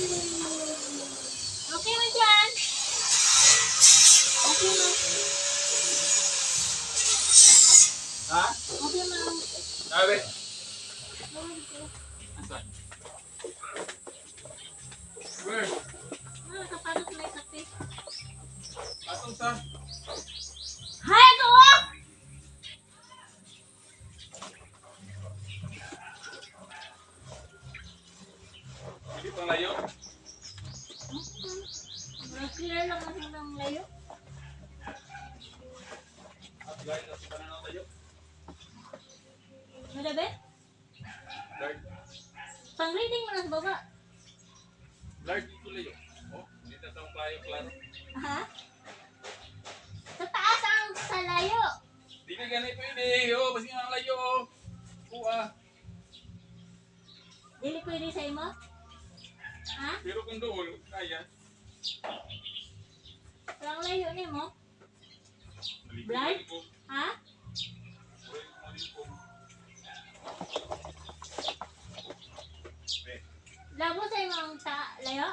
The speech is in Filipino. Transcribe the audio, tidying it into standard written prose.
Okay man dyan. Okay man. Ha? Okay man. Sabi? Okay. Asan? Where? Kapagod na yung kape. Atong sa? Hay, ito oh! Hindi pang layo. Clear lang ang ng layo. At guys, at pa na tayo. Malabi? Lord. Pang reading mo na sa baba. Lord, dito layo. Oh, hindi na taong klaro. Ha? Sa taas ang sa layo. Di ka ganit pwede. Oh, basi nga ang layo. Kuha. Dili pwede sa imo? Ha? Pero kung doon, kaya. Walang layo ni mo? Malikot Blind? ko. Ha? Malikot. Labo sa imo ang layo?